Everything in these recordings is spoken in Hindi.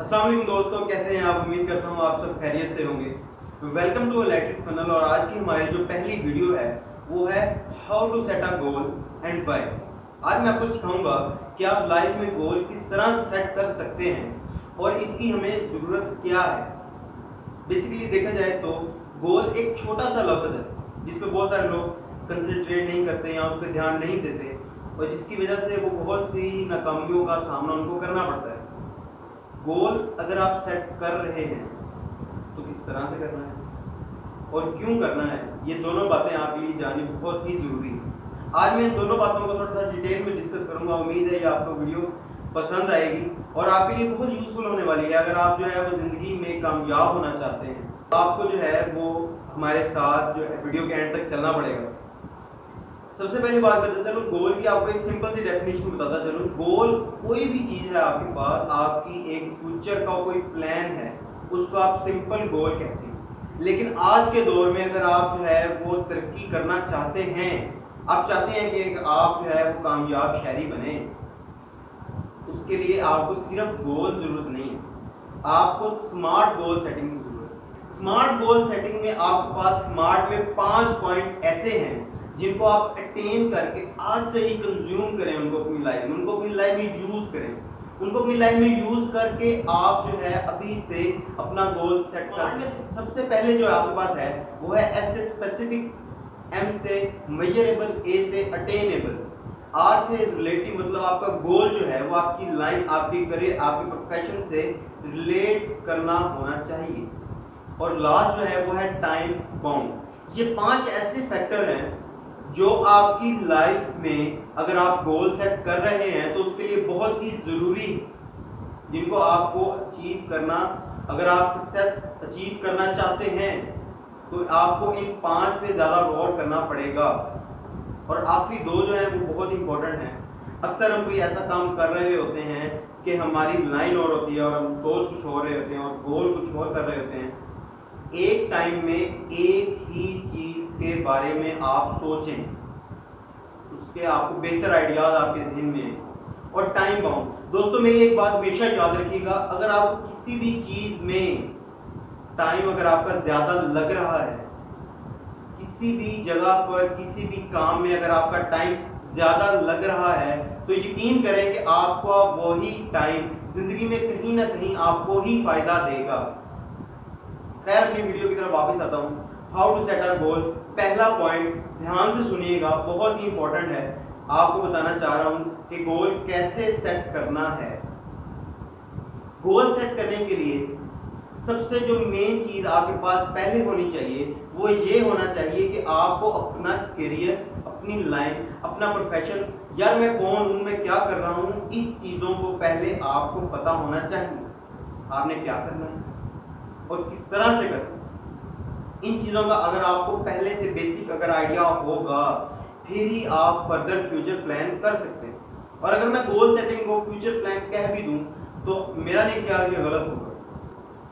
अस्सलाम वालेकुम दोस्तों, कैसे हैं आप? उम्मीद करता हूँ आप सब खैरियत से होंगे। Welcome to Electric Funnel. और आज की हमारी जो पहली वीडियो है वो है how to set a goal and why. आज मैं आपको सिखाऊंगा कि आप लाइफ में गोल किस तरह सेट कर सकते हैं और इसकी हमें ज़रूरत क्या है। बेसिकली देखा जाए तो गोल एक छोटा सा लफ्ज़ है जिस पर बहुत सारे लोग कंसंट्रेट नहीं करते या उस पर ध्यान नहीं देते और जिसकी वजह से वो बहुत सी नाकामियों का सामना उनको करना पड़ता है। गोल अगर आप सेट कर रहे हैं तो किस तरह से करना है और क्यों करना है, ये दोनों बातें आपके लिए जाननी बहुत ही जरूरी है। आज मैं इन दोनों बातों को थोड़ा सा डिटेल में डिस्कस करूंगा। उम्मीद है कि आपको वीडियो पसंद आएगी और आपके लिए बहुत यूजफुल होने वाली है। अगर आप जो है वो जिंदगी में कामयाब होना चाहते हैं तो आपको जो है वो हमारे साथ जो है वीडियो के एंड तक चलना पड़ेगा। सबसे पहली बात बताता चलूँ गोल की, आपको एक सिंपल सी डेफिनेशन बताता चलूँ। गोल कोई भी चीज है आपके पास, आपकी एक फ्यूचर का कोई प्लान है, उसको आप सिंपल गोल कहते हैं। लेकिन आज के दौर में अगर आप जो है वो तरक्की करना चाहते हैं, आप चाहते हैं कि आप जो है वो कामयाब शहरी बने, उसके लिए आपको सिर्फ गोल जरूरत नहीं है, आपको स्मार्ट गोल सेटिंग की जरूरत है। स्मार्ट गोल सेटिंग में आपके पास स्मार्ट में 5 पॉइंट ऐसे हैं जिनको आप अटेन करके आज से ही कंज्यूम करें, उनको अपनी लाइफ में यूज करें। उनको अपनी लाइफ में यूज करके आप जो है अभी से अपना गोल सेट करें। सबसे पहले जो आपके पास है वो है एस से स्पेसिफिक, एम से मेजरेबल, ए से अटेनेबल, आर से रिलेटिव। मतलब आपका गोल जो है वो आपकी लाइन, आपकी करियर, आपके प्रोफेशन से रिलेट करना होना चाहिए। और लास्ट जो है वो है टाइम बाउंड। ये 5 ऐसे फैक्टर हैं जो आपकी लाइफ में अगर आप गोल सेट कर रहे हैं तो उसके लिए बहुत ही जरूरी है, जिनको आपको अचीव करना, अगर आप सक्सेस अचीव करना चाहते हैं तो आपको इन 5 पे ज्यादा गौर करना पड़ेगा। और आखिरी 2 जो है वो बहुत इंपॉर्टेंट है। अक्सर हम कोई ऐसा काम कर रहे होते हैं कि हमारी लाइन और होती है और हम सोच कुछ हो रहे होते हैं और गोल कुछ और कर रहे होते हैं। एक टाइम में एक ही चीज के बारे में आप सोचें, उसके आपको बेहतर आइडियाज आपके ज़हन में हैं। और टाइम बाउंड, दोस्तों मेरी एक बात हमेशा याद रखिएगा, अगर आपको किसी भी चीज में टाइम अगर आपका ज्यादा लग रहा है, किसी भी जगह पर किसी भी काम में अगर आपका टाइम ज्यादा लग रहा है, तो यकीन करें कि आपको वही टाइम जिंदगी में कहीं ना कहीं आपको ही फायदा देगा। खैर, अपनी वीडियो की तरफ वापस आता हूँ। हाउ टू सेट अ गोल। पहला पॉइंट ध्यान से सुनिएगा, बहुत ही इंपॉर्टेंट है। आपको बताना चाह रहा हूं कि गोल कैसे सेट करना है। गोल सेट करने के लिए सबसे जो मेन चीज आपके पास पहले होनी चाहिए वो ये होना चाहिए कि आपको अपना करियर, अपनी लाइन, अपना प्रोफेशन, यार मैं कौन हूं, मैं क्या कर रहा हूं, इस चीजों को पहले आपको पता होना चाहिए। आपने क्या करना है और किस तरह से करना है, इन चीजों का अगर आपको पहले से बेसिक अगर आइडिया होगा, फिर ही आप फर्दर फ्यूचर प्लान कर सकते हैं। और अगर मैं गोल सेटिंग को फ्यूचर प्लान कह भी दूं तो मेरा नहीं ख्याल कि गलत होगा।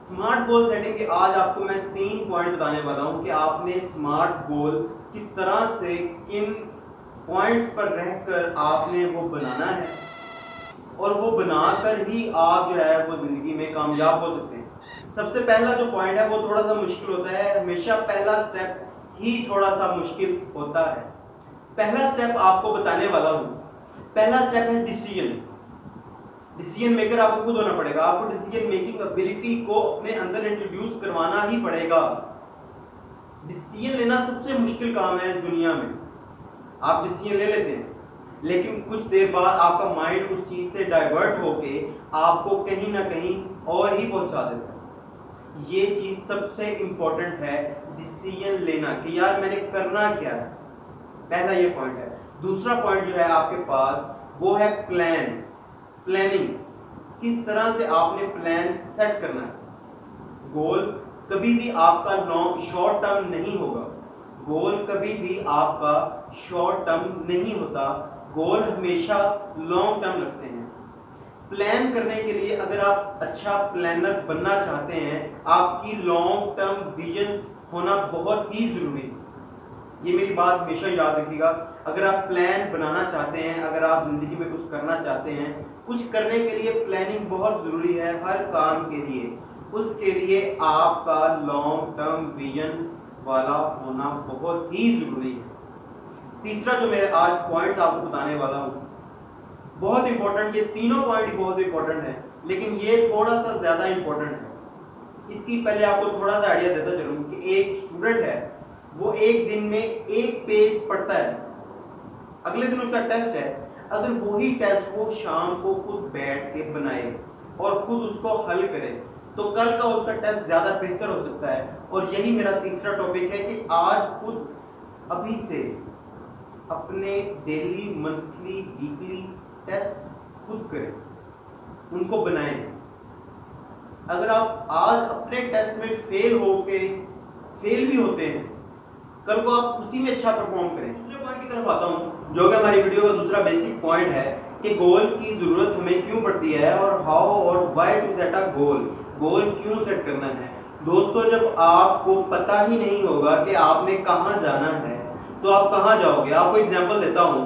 स्मार्ट गोल सेटिंग के आज आपको मैं 3 पॉइंट बताने वाला हूं कि आपने स्मार्ट गोल किस तरह से, किन पॉइंट्स पर रहकर आपने वो बनाना है और वो बनाकर ही आप जो है वो जिंदगी में कामयाब हो सकते हैं। सबसे पहला जो पॉइंट है वो थोड़ा सा मुश्किल होता है, हमेशा पहला स्टेप ही थोड़ा सा मुश्किल होता है। पहला स्टेप आपको बताने वाला हूं। पहला स्टेप है डिसीजन। डिसीजन मेकर आपको खुद होना पड़ेगा। आपको डिसीजन मेकिंग एबिलिटी को अपने अंदर इंट्रोड्यूस करवाना ही पड़ेगा। डिसीजन लेना सबसे मुश्किल काम है दुनिया में। आप डिसीजन ले लेते हैं लेकिन कुछ देर बाद आपका माइंड उस चीज से डाइवर्ट होके आपको कहीं ना कहीं और ही पहुंचा देता है। ये चीज सबसे इंपॉर्टेंट है, डिसीजन लेना कि यार मैंने करना क्या है। पहला ये पॉइंट है। दूसरा पॉइंट जो है आपके पास वो है प्लान, प्लानिंग। किस तरह से आपने प्लान सेट करना है। गोल कभी भी आपका लॉन्ग शॉर्ट टर्म नहीं होगा। गोल कभी भी आपका शॉर्ट टर्म नहीं होता। गोल हमेशा लॉन्ग टर्म रखते हैं। प्लान करने के लिए अगर आप अच्छा प्लानर बनना चाहते हैं, आपकी लॉन्ग टर्म विजन होना बहुत ही जरूरी है। ये मेरी बात हमेशा याद रखिएगा। अगर आप प्लान बनाना चाहते हैं, अगर आप ज़िंदगी में कुछ करना चाहते हैं, कुछ करने के लिए प्लानिंग बहुत ज़रूरी है हर काम के लिए। उसके लिए आपका लॉन्ग टर्म विजन वाला होना बहुत ही ज़रूरी है। तीसरा जो मैं आज पॉइंट आपको बताने वाला हूँ बहुत इंपॉर्टेंट, ये तीनों पॉइंट बहुत इंपॉर्टेंट है, लेकिन ये थोड़ा सा ज़्यादा इंपॉर्टेंट है। इसकी पहले आपको थोड़ा सा आइडिया देता चलूँ कि एक स्टूडेंट है, वो एक दिन में एक पेज पढ़ता है, अगले दिन उसका टेस्ट है, अगर वही टेस्ट वो शाम को खुद बैठ के बनाए और खुद उसको हल करे तो कल का उसका टेस्ट ज़्यादा बेहतर हो सकता है। और यही मेरा तीसरा टॉपिक है कि आज खुद अभी से अपने डेली, मंथली, वीकली टेस्ट खुद करें, उनको बनाएं। अगर आप आज अपने टेस्ट में फेल भी होते हैं, कल को आप उसी में अच्छा परफॉर्म करें। दूसरे पॉइंट की तरफ आता हूँ, जो कि हमारी वीडियो का दूसरा बेसिक पॉइंट है कि गोल की जरूरत हमें क्यों पड़ती है और हाउ और व्हाई टू सेट अ गोल। गोल क्यों सेट करना है दोस्तों? जब आपको पता ही नहीं होगा कि आपने कहाँ जाना है तो आप कहाँ जाओगे? आपको एग्जांपल देता हूँ,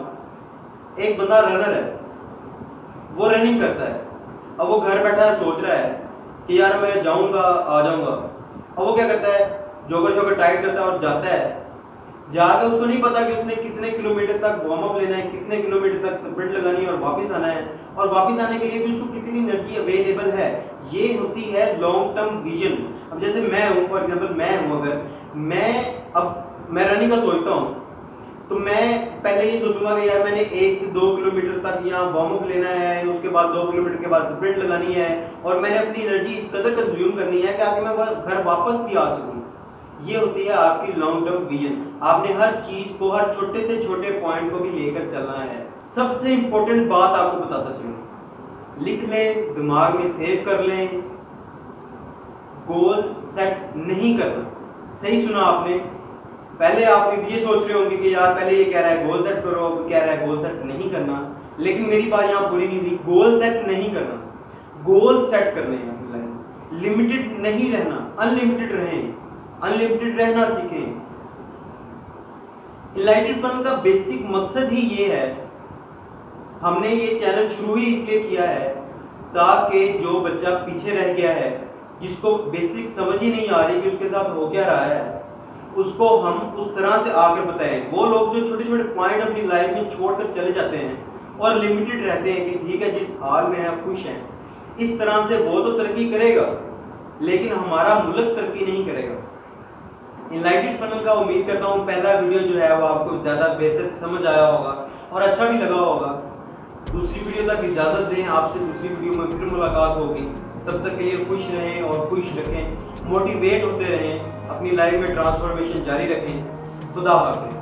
एक बंदा रनर है, वो रनिंग करता है, अब वो घर बैठा सोच रहा है कि यार मैं जाऊंगा आ जाऊंगा। अब वो क्या करता है, जोगर टाइट करता है और जाता है। जाकर उसको नहीं पता कि उसने कितने किलोमीटर तक वार्म अप लेना है, कितने किलोमीटर तक स्प्रिंट लगानी है और वापस आना है, और वापस आने के लिए भी उसको कितनी एनर्जी अवेलेबल है। ये होती है लॉन्ग टर्म विजन। अब जैसे मैं हूँ, फॉर एग्जाम्पल मैं हूँ, अगर मैं रनिंग का सोचता हूँ तो मैं पहले ये सोचूंगा कि यार मैंने 1 से 2 किलोमीटर तक यहाँ वार्म अप लेना है, उसके बाद 2 किलोमीटर के बाद स्प्रिंट लगानी है, और मैंने अपनी एनर्जी इस कदर कंज्यूम करनी है कि आगे मैं घर वापस भी आ सकूँ। ये होती है आपकी लॉन्ग टर्म विजन। आपने हर चीज को, हर छोटे से छोटे पॉइंट को भी लेकर चलना है। सबसे इंपॉर्टेंट बात आपको बताता चलूं, लिख लें, दिमाग में सेव कर लें, गोल सेट नहीं करना। सही सुना आपने, पहले आप ये सोच रहे होंगे कि यार पहले ये कह रहा है गोल सेट करो, अब कह रहा है गोल सेट नहीं करना, लेकिन मेरी बात यहाँ पूरी नहीं थी। गोल सेट नहीं करना, गोल सेट करने हैं। लिमिटेड नहीं रहना, अनलिमिटेड रहें, अनलिमिटेड रहना सीखें। इनलाइटेड फन का बेसिक मकसद ही ये है, हमने ये चैनल शुरू ही इसलिए किया है ताकि जो बच्चा पीछे रह गया है, जिसको बेसिक समझ ही नहीं आ रही कि उसके साथ हो क्या रहा है, उसको हम उस तरह से आकर बताएं। वो लोग जो छोटे छोटे पॉइंट अपनी लाइफ में छोड़कर चले जाते हैं और लिमिटेड रहते हैं कि ठीक है जिस हाल में है खुश हैं, इस तरह से वो तो तरक्की करेगा लेकिन हमारा मुल्क तरक्की नहीं करेगा। इनलाइटेड फनल का उम्मीद करता हूँ पहला वीडियो जो है वो आपको ज़्यादा बेहतर समझ आया होगा और अच्छा भी लगा होगा। दूसरी वीडियो तक इजाज़त दें, आपसे दूसरी वीडियो में फिर मुलाकात होगी। तब तक के लिए खुश रहें और खुश रखें, मोटिवेट होते रहें, अपनी लाइफ में ट्रांसफॉर्मेशन जारी रखें। खुदा हाफ़िज़।